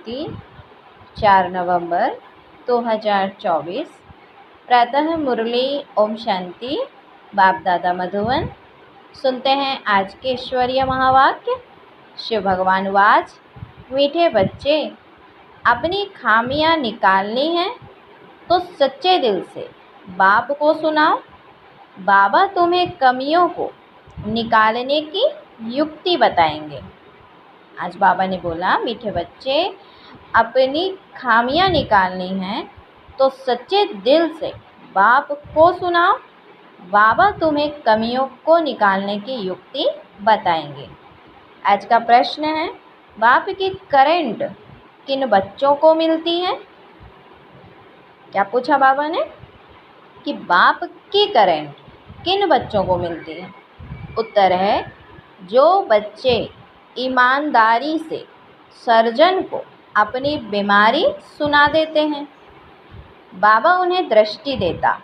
शांति 4 नवंबर 2024 प्रातः मुरली ओम शांति। बाप दादा मधुवन। सुनते हैं आज के ईश्वरीय महावाक्य। शिव भगवान वाच, मीठे बच्चे, अपनी खामियां निकालनी है तो सच्चे दिल से बाप को सुनाओ। बाबा तुम्हें कमियों को निकालने की युक्ति बताएंगे। आज बाबा ने बोला, मीठे बच्चे, अपनी खामियां निकालनी हैं तो सच्चे दिल से बाप को सुनाओ। बाबा तुम्हें कमियों को निकालने की युक्ति बताएंगे। आज का प्रश्न है, बाप की करंट किन बच्चों को मिलती है? क्या पूछा बाबा ने कि बाप की करंट किन बच्चों को मिलती है? उत्तर है, जो बच्चे ईमानदारी से सर्जन को अपनी बीमारी सुना देते हैं। बाबा उन्हें दृष्टि देता।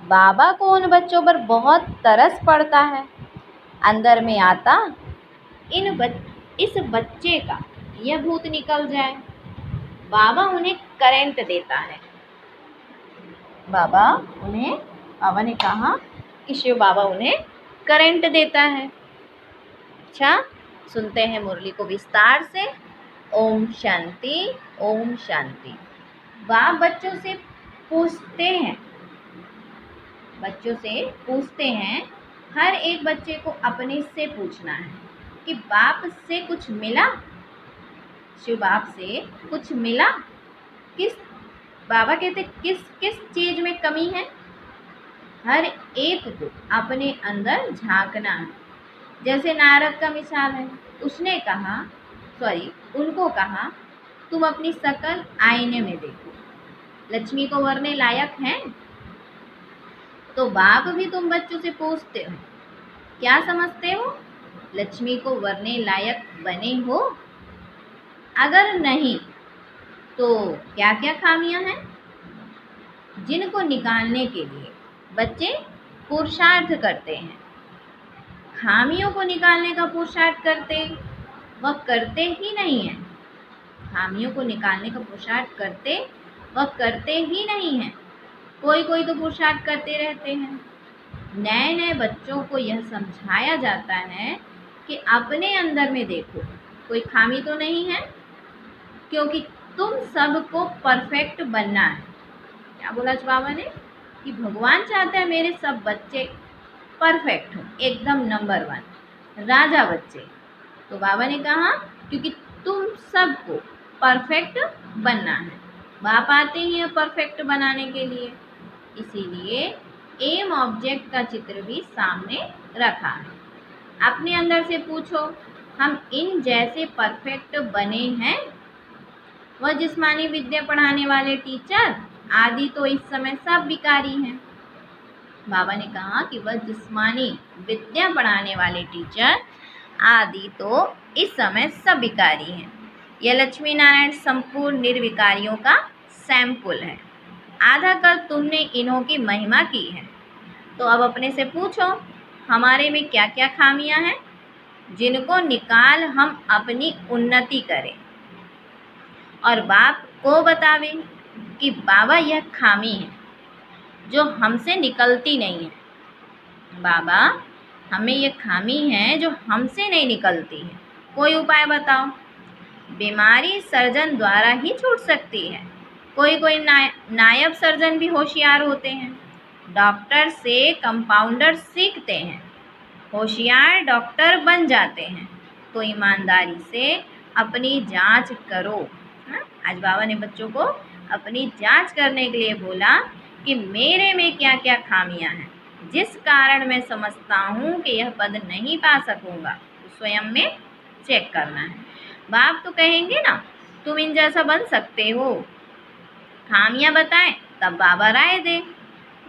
बाबा को उन बच्चों पर बहुत तरस पड़ता है। अंदर में आता, इस बच्चे का यह भूत निकल जाए। बाबा उन्हें करंट देता है। बाबा ने कहा कि शिव बाबा उन्हें करंट देता है। अच्छा, सुनते हैं मुरली को विस्तार से। ओम शांति, ओम शांति। बाप बच्चों से पूछते हैं, हर एक बच्चे को अपने से पूछना है कि बाप से कुछ मिला? शिव बाप से कुछ मिला? बाबा कहते किस किस चीज में कमी है? हर एक को अपने अंदर झांकना है। जैसे नारद का मिसाल है, उनको कहा, तुम अपनी शकल आईने में देखो, लक्ष्मी को वरने लायक हैं? तो बाप भी तुम बच्चों से पूछते हो, क्या समझते हो? लक्ष्मी को वरने लायक बने हो? अगर नहीं तो क्या क्या खामियां हैं जिनको निकालने के लिए बच्चे पुरुषार्थ करते हैं? खामियों को निकालने का पुरुषार्थ करते ही नहीं है। खामियों को निकालने का पुरुषार्थ करते ही नहीं है। कोई तो पुरुषार्थ करते रहते हैं। नए बच्चों को यह समझाया जाता है कि अपने अंदर में देखो, कोई खामी तो नहीं है, क्योंकि तुम सबको परफेक्ट बनना है। क्या बोला बाबा ने कि भगवान चाहते हैं मेरे सब बच्चे परफेक्ट हो, एकदम नंबर 1 राजा बच्चे। तो बाबा ने कहा क्योंकि तुम सबको परफेक्ट बनना है। बाप आते हैं परफेक्ट बनाने के लिए, इसीलिए एम ऑब्जेक्ट का चित्र भी सामने रखा है। अपने अंदर से पूछो, हम इन जैसे परफेक्ट बने हैं? वह जिस्मानी विद्या पढ़ाने वाले टीचर आदि तो इस समय सब विकारी हैं। बाबा ने कहा कि वह जिस्मानी विद्या पढ़ाने वाले टीचर आदि तो इस समय सब विकारी हैं। यह लक्ष्मी नारायण संपूर्ण निर्विकारियों का सैंपल है। आधा कल तुमने इन्हों की महिमा की है, तो अब अपने से पूछो, हमारे में क्या क्या खामियां हैं जिनको निकाल हम अपनी उन्नति करें और बाप को बतावे कि बाबा यह खामी है जो हमसे निकलती नहीं है। बाबा, हमें ये खामी है जो हमसे नहीं निकलती है, कोई उपाय बताओ। बीमारी सर्जन द्वारा ही छूट सकती है। कोई नायब सर्जन भी होशियार होते हैं। डॉक्टर से कंपाउंडर सीखते हैं, होशियार डॉक्टर बन जाते हैं। तो ईमानदारी से अपनी जांच करो। आज बाबा ने बच्चों को अपनी जांच करने के लिए बोला कि मेरे में क्या क्या खामियां हैं, जिस कारण मैं समझता हूँ कि यह पद नहीं पा सकूँगा, तो स्वयं में चेक करना है। बाप तो कहेंगे ना, तुम इन जैसा बन सकते हो। खामियां बताएं तब बाबा राय दे।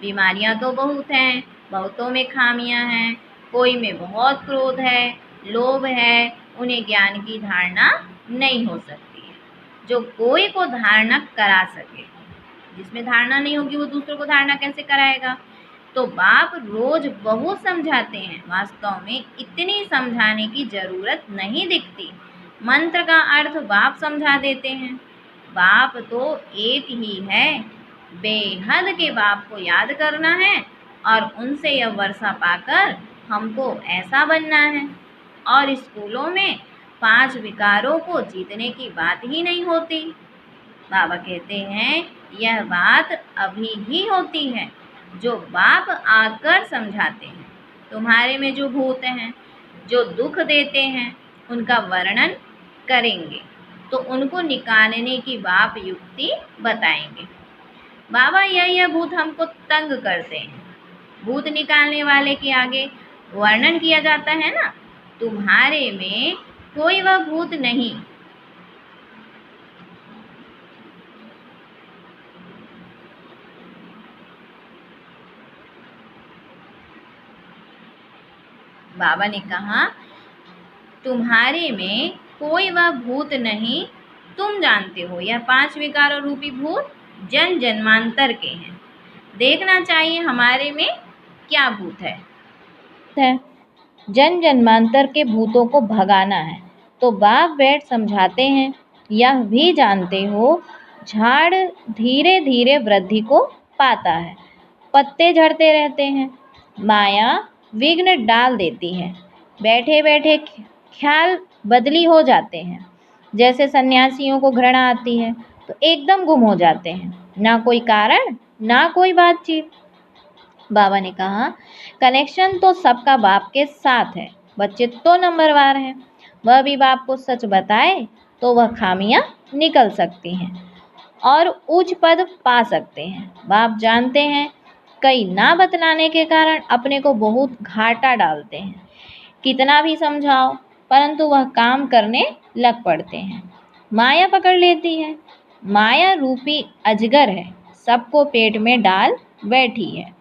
बीमारियां तो बहुत हैं, बहुतों में खामियां हैं। कोई में बहुत क्रोध है, लोभ है, उन्हें ज्ञान की धारणा नहीं हो सकती है। जो कोई को धारणा करा सके, जिसमें धारणा नहीं होगी वो दूसरों को धारणा कैसे कराएगा? तो बाप रोज बहुत समझाते हैं। वास्तव में इतनी समझाने की जरूरत नहीं दिखती, मंत्र का अर्थ बाप समझा देते हैं। बाप तो एक ही है, बेहद के बाप को याद करना है और उनसे यह वर्षा पाकर हमको ऐसा बनना है। और स्कूलों में 5 विकारों को जीतने की बात ही नहीं होती। बाबा कहते हैं यह बात अभी ही होती है जो बाप आकर समझाते हैं। तुम्हारे में जो भूत हैं, जो दुख देते हैं, उनका वर्णन करेंगे तो उनको निकालने की बाप युक्ति बताएंगे। बाबा यह भूत हमको तंग करते हैं। भूत निकालने वाले के आगे वर्णन किया जाता है ना, तुम्हारे में कोई वह भूत नहीं। बाबा ने कहा तुम्हारे में कोई वह भूत नहीं, तुम जानते हो यह 5 विकारों रूपी भूत जन जन्मांतर के हैं। देखना चाहिए हमारे में क्या भूत है। जन जन्मांतर के भूतों को भगाना है तो बाप बैठ समझाते हैं। यह भी जानते हो झाड़ धीरे धीरे वृद्धि को पाता है, पत्ते झड़ते रहते हैं, माया विघ्न डाल देती है, बैठे बैठे ख्याल बदली हो जाते हैं। जैसे सन्यासियों को घृणा आती है तो एकदम गुम हो जाते हैं, ना कोई कारण ना कोई बातचीत। बाबा ने कहा कनेक्शन तो सबका बाप के साथ है, बच्चे तो नंबरवार हैं। वह भी बाप को सच बताए तो वह खामियां निकल सकती हैं और उच्च पद पा सकते हैं। बाप जानते हैं कई ना बतलाने के कारण अपने को बहुत घाटा डालते हैं। कितना भी समझाओ परंतु वह काम करने लग पड़ते हैं। माया पकड़ लेती है। माया रूपी अजगर है, सबको पेट में डाल बैठी है,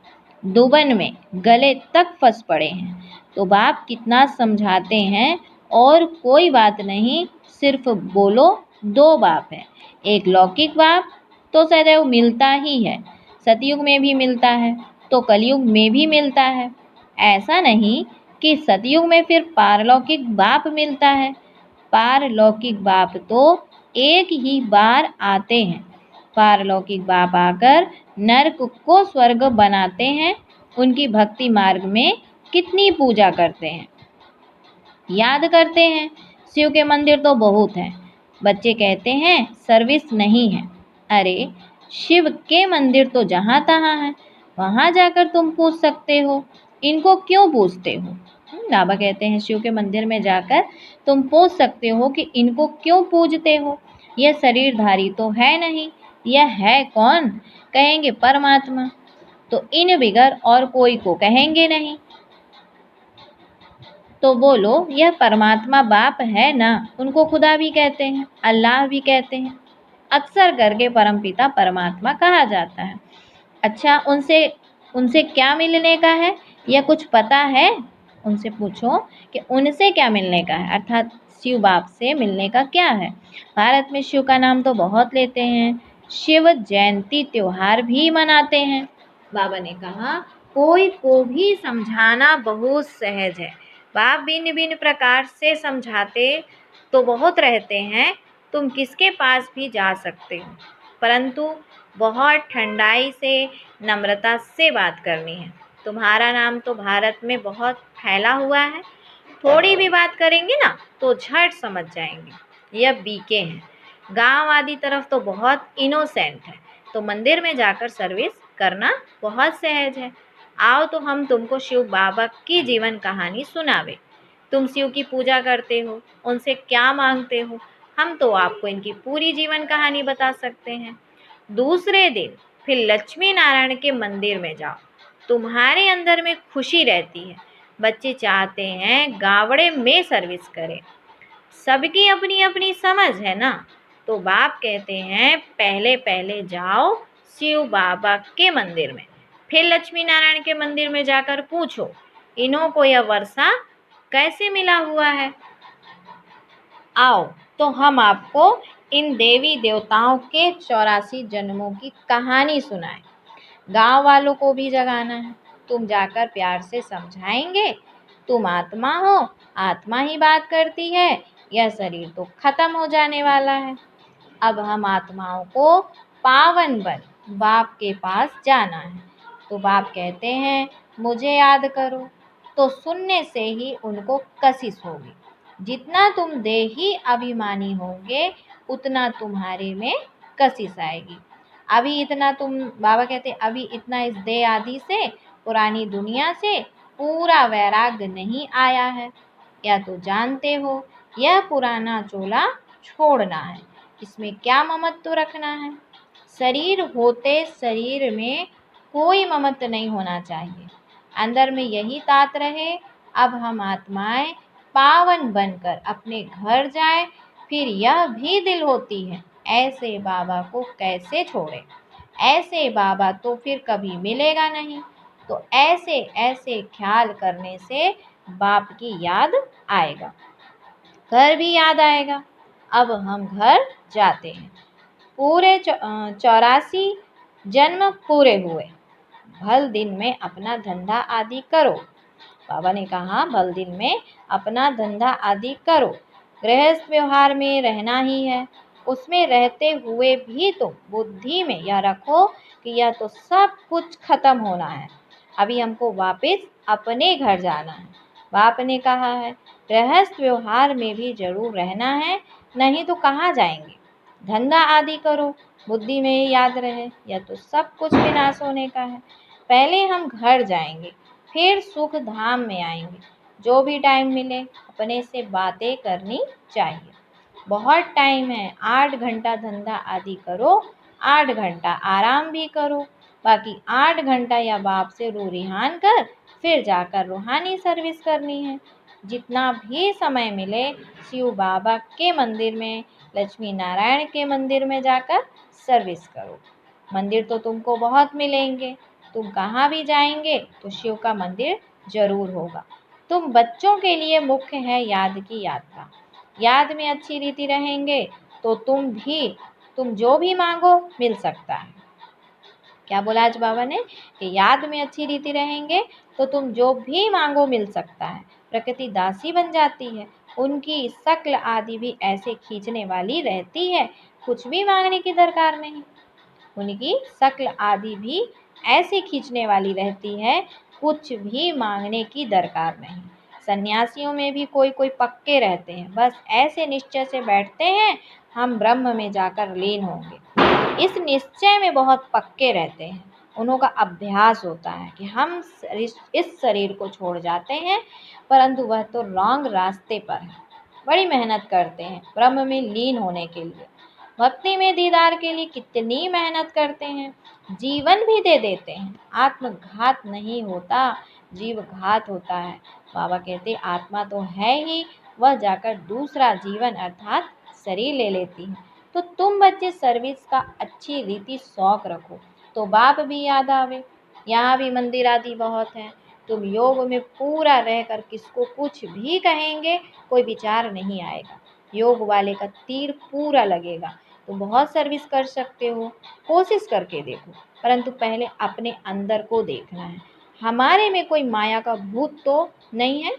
दुबन में गले तक फंस पड़े हैं। तो बाप कितना समझाते हैं और कोई बात नहीं, सिर्फ बोलो 2 बाप है। एक लौकिक बाप तो सदैव मिलता ही है, सतयुग में भी मिलता है तो कलयुग में भी मिलता है। ऐसा नहीं कि सतयुग में फिर पारलौकिक बाप मिलता है। पारलौकिक बाप तो एक ही बार आते हैं। पारलौकिक बाप आकर नरक को स्वर्ग बनाते हैं। उनकी भक्ति मार्ग में कितनी पूजा करते हैं, याद करते हैं। शिव के मंदिर तो बहुत हैं। बच्चे कहते हैं सर्विस नहीं है। अरे शिव के मंदिर तो जहाँ तहाँ हैं, वहाँ जाकर तुम पूछ सकते हो, इनको क्यों पूछते हो। बाबा कहते हैं शिव के मंदिर में जाकर तुम पूछ सकते हो कि इनको क्यों पूजते हो। यह शरीरधारी तो है नहीं, यह है कौन। कहेंगे परमात्मा, तो इन बिगर और कोई को कहेंगे नहीं। तो बोलो यह परमात्मा बाप है ना, उनको खुदा भी कहते हैं, अल्लाह भी कहते हैं, अक्सर करके परमपिता परमात्मा कहा जाता है। अच्छा उनसे उनसे क्या मिलने का है, यह कुछ पता है। उनसे पूछो कि उनसे क्या मिलने का है, अर्थात शिव बाप से मिलने का क्या है। भारत में शिव का नाम तो बहुत लेते हैं, शिव जयंती त्योहार भी मनाते हैं। बाबा ने कहा कोई को भी समझाना बहुत सहज है। बाप भिन्न भिन्न प्रकार से समझाते तो बहुत रहते हैं, तुम किसके पास भी जा सकते हो, परंतु बहुत ठंडाई से नम्रता से बात करनी है। तुम्हारा नाम तो भारत में बहुत फैला हुआ है, थोड़ी भी बात करेंगे ना तो झट समझ जाएंगे यह बीके हैं। गांव आदि तरफ तो बहुत इनोसेंट है, तो मंदिर में जाकर सर्विस करना बहुत सहज है। आओ तो हम तुमको शिव बाबा की जीवन कहानी सुनावे। तुम शिव की पूजा करते हो, उनसे क्या मांगते हो, हम तो आपको इनकी पूरी जीवन कहानी बता सकते हैं। दूसरे दिन फिर लक्ष्मी नारायण के मंदिर में जाओ, तुम्हारे अंदर में खुशी रहती है। बच्चे चाहते हैं गावड़े में सर्विस करें, सबकी अपनी अपनी समझ है ना। तो बाप कहते हैं पहले पहले जाओ शिव बाबा के मंदिर में, फिर लक्ष्मी नारायण के मंदिर में जाकर पूछो इन्हों को यह वर्षा कैसे मिला हुआ है। आओ तो हम आपको इन देवी देवताओं के 84 जन्मों की कहानी सुनाएं। गांव वालों को भी जगाना है, तुम जाकर प्यार से समझाएंगे तुम आत्मा हो, आत्मा ही बात करती है, यह शरीर तो खत्म हो जाने वाला है। अब हम आत्माओं को पावन बन बाप के पास जाना है। तो बाप कहते हैं मुझे याद करो, तो सुनने से ही उनको कशिश होगी। जितना तुम देही अभिमानी होंगे उतना तुम्हारे में कशिश आएगी। अभी इतना तुम, बाबा कहते अभी इतना इस देह आदि से, पुरानी दुनिया से पूरा वैराग्य नहीं आया है। या तो जानते हो यह पुराना चोला छोड़ना है, इसमें क्या ममत्व रखना है। शरीर होते शरीर में कोई ममत्व नहीं होना चाहिए, अंदर में यही तात रहे। अब हम आत्माएं पावन बनकर अपने घर जाए, फिर यह भी दिल होती है ऐसे बाबा को कैसे छोड़े। ऐसे बाबा तो फिर कभी मिलेगा नहीं। तो ऐसे ऐसे ख्याल करने से बाप की याद आएगा, घर भी याद आएगा। अब हम घर जाते हैं। पूरे 84 जन्म पूरे हुए, भल दिन में अपना धंधा आदि करो। बाबा ने कहा भल दिन में अपना धंधा आदि करो। गृहस्थ व्यवहार में रहना ही है, उसमें रहते हुए भी तुम बुद्धि में यह रखो कि यह तो सब कुछ खत्म होना है। अभी हमको वापस अपने घर जाना है। बाप ने कहा है गृहस्थ व्यवहार में भी जरूर रहना है, नहीं तो कहाँ जाएंगे। धंधा आदि करो, बुद्धि में ही याद रहे यह तो सब कुछ विनाश होने का है। पहले हम घर जाएंगे, फिर सुख धाम में आएंगे। जो भी टाइम मिले अपने से बातें करनी चाहिए। बहुत टाइम है, 8 घंटा धंधा आदि करो, 8 घंटा आराम भी करो। बाकी 8 घंटा या बाप से रूरिहान कर फिर जाकर रूहानी सर्विस करनी है। जितना भी समय मिले शिव बाबा के मंदिर में, लक्ष्मी नारायण के मंदिर में जाकर सर्विस करो। मंदिर तो तुमको बहुत मिलेंगे, तुम कहाँ भी जाएंगे तो शिव का मंदिर जरूर होगा। तुम बच्चों के लिए मुख्य है याद की यात्रा। याद में अच्छी रीति रहेंगे तो तुम जो भी मांगो मिल सकता है। क्या बोला आज बाबा ने कि याद में अच्छी रीति रहेंगे तो तुम जो भी मांगो मिल सकता है। प्रकृति दासी बन जाती है, उनकी शक्ल आदि भी ऐसे खींचने वाली रहती है, कुछ भी मांगने की दरकार नहीं। उनकी शक्ल आदि भी ऐसे खींचने वाली रहती है, कुछ भी मांगने की दरकार नहीं। सन्यासियों में भी कोई कोई पक्के रहते हैं, बस ऐसे निश्चय से बैठते हैं हम ब्रह्म में जाकर लीन होंगे। इस निश्चय में बहुत पक्के रहते हैं। उन्हों का अभ्यास होता है कि हम इस शरीर को छोड़ जाते हैं, परंतु वह तो रॉन्ग रास्ते पर है। बड़ी मेहनत करते हैं ब्रह्म में लीन होने के लिए, भक्ति में दीदार के लिए कितनी मेहनत करते हैं, जीवन भी दे देते हैं। आत्मघात नहीं होता, जीव घात होता है। बाबा कहते आत्मा तो है ही, वह जाकर दूसरा जीवन अर्थात शरीर ले लेती है। तो तुम बच्चे सर्विस का अच्छी रीति शौक रखो तो बाप भी याद आवे। यहाँ भी मंदिर आदि बहुत है। तुम योग में पूरा रहकर किसको कुछ भी कहेंगे कोई विचार नहीं आएगा। योग वाले का तीर पूरा लगेगा। तुम बहुत सर्विस कर सकते हो, कोशिश करके देखो, परंतु पहले अपने अंदर को देखना है। हमारे में कोई माया का भूत तो नहीं है।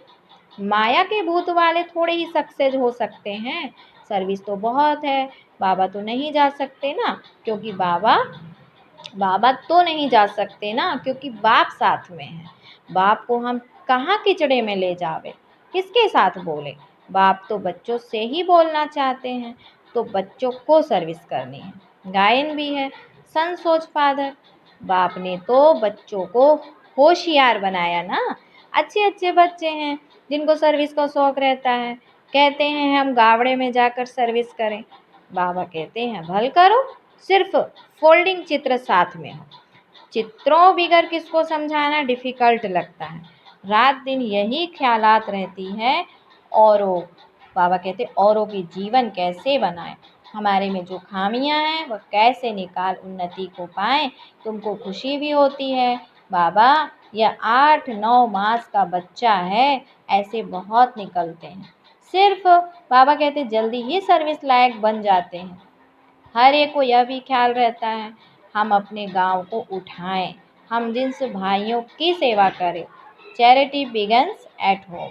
माया के भूत वाले थोड़े ही सक्सेस हो सकते हैं। सर्विस तो बहुत है, बाबा तो नहीं जा सकते ना, क्योंकि बाबा तो नहीं जा सकते ना क्योंकि बाप साथ में है। बाप को हम कहाँ किचड़े में ले जावे, किसके साथ बोले। बाप तो बच्चों से ही बोलना चाहते हैं, तो बच्चों को सर्विस करनी है। गायन भी है सन सोच फादर। बाप ने तो बच्चों को होशियार बनाया ना। अच्छे अच्छे बच्चे हैं जिनको सर्विस का शौक रहता है, कहते हैं हम गावड़े में जाकर सर्विस करें। बाबा कहते हैं भल करो, सिर्फ फोल्डिंग चित्र साथ में हो। चित्रों बिगर किसको समझाना डिफ़िकल्ट लगता है। रात दिन यही ख्यालात रहती है। औरों, बाबा कहते औरों की जीवन कैसे बनाए, हमारे में जो खामियां हैं वह कैसे निकाल उन्नति को पाएं। तुमको खुशी भी होती है बाबा यह 8-9 मास का बच्चा है, ऐसे बहुत निकलते हैं। सिर्फ बाबा कहते जल्दी ही सर्विस लायक बन जाते हैं। हर एक को यह भी ख्याल रहता है हम अपने गांव को उठाएं, हम जिनसे भाइयों की सेवा करें। Charity begins at home.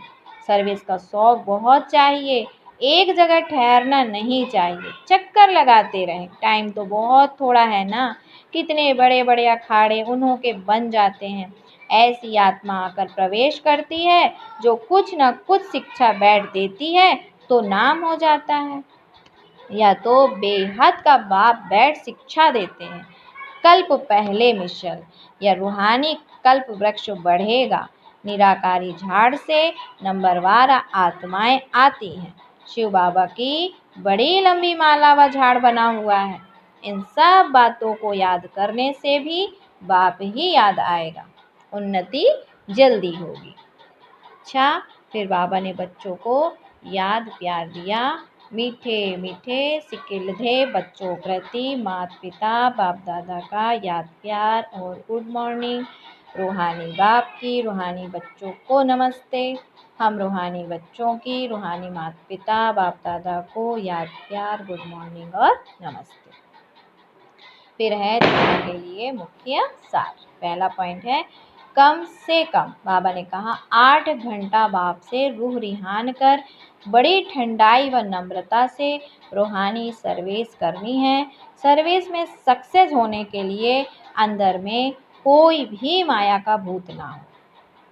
Service का शौक बहुत चाहिए, एक जगह ठहरना नहीं चाहिए, चक्कर लगाते रहें। टाइम तो बहुत थोड़ा है ना, कितने बड़े बड़े अखाड़े उन्हों के बन जाते हैं। ऐसी आत्मा आकर प्रवेश करती है जो कुछ न कुछ शिक्षा बैठ देती है तो नाम हो जाता है, या तो बेहद का बाप बैठ शिक्षा देते हैं। कल्प पहले मिशल या रूहानी कल्प वृक्ष बढ़ेगा। निराकारी झाड़ से नंबरवार आत्माएं आती हैं। शिव बाबा की बड़ी लंबी माला व झाड़ बना हुआ है। इन सब बातों को याद करने से भी बाप ही याद आएगा, उन्नति जल्दी होगी। अच्छा, फिर बाबा ने बच्चों को याद प्यार दिया। मीठे मीठे सिकिलधे बच्चों प्रति माता पिता बाप दादा का याद प्यार और गुड मॉर्निंग। रूहानी बाप की रूहानी बच्चों को नमस्ते। हम रूहानी बच्चों की रूहानी माता पिता बाप दादा को याद प्यार गुड मॉर्निंग और नमस्ते। फिर है दुनिया के लिए मुख्य सार। पहला पॉइंट है कम से कम बाबा ने कहा 8 घंटा बाप से रूह रिहान कर बड़ी ठंडाई व नम्रता से रूहानी सर्विस करनी है। सर्विस में सक्सेस होने के लिए अंदर में कोई भी माया का भूत ना हो।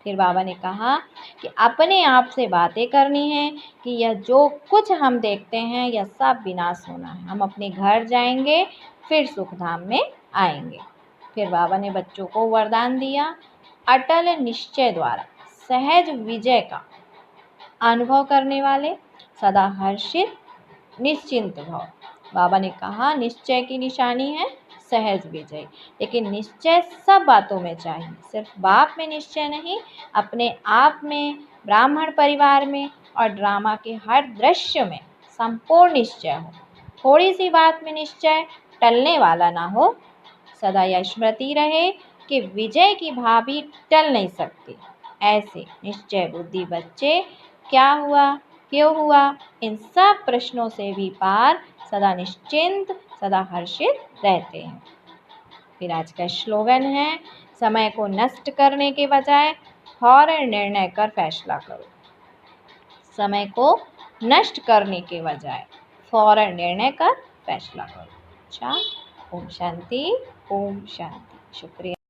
फिर बाबा ने कहा कि अपने आप से बातें करनी है कि यह जो कुछ हम देखते हैं यह सब विनाश होना है। हम अपने घर जाएंगे, फिर सुखधाम में आएंगे। फिर बाबा ने बच्चों को वरदान दिया, अटल निश्चय द्वारा सहज विजय का अनुभव करने वाले सदा हर्षित निश्चिंत भव। बाबा ने कहा निश्चय की निशानी है सहज विजय, लेकिन निश्चय सब बातों में चाहिए, सिर्फ बाप में निश्चय नहीं, अपने आप में, ब्राह्मण परिवार में और ड्रामा के हर दृश्य में संपूर्ण निश्चय हो। थोड़ी सी बात में निश्चय टलने वाला ना हो। सदा यह स्मृति रहे कि विजय की भाभी टल नहीं सकती। ऐसे निश्चय बुद्धि बच्चे क्या हुआ, क्यों हुआ, इन सब प्रश्नों से भी पार सदा निश्चिंत सदा हर्षित रहते हैं। फिर आज का स्लोगन है, समय को नष्ट करने के बजाय फौरन निर्णय कर फैसला करो। समय को नष्ट करने के बजाय फौरन निर्णय कर फैसला करो। अच्छा, ओम शांति, ओम शांति। शुक्रिया।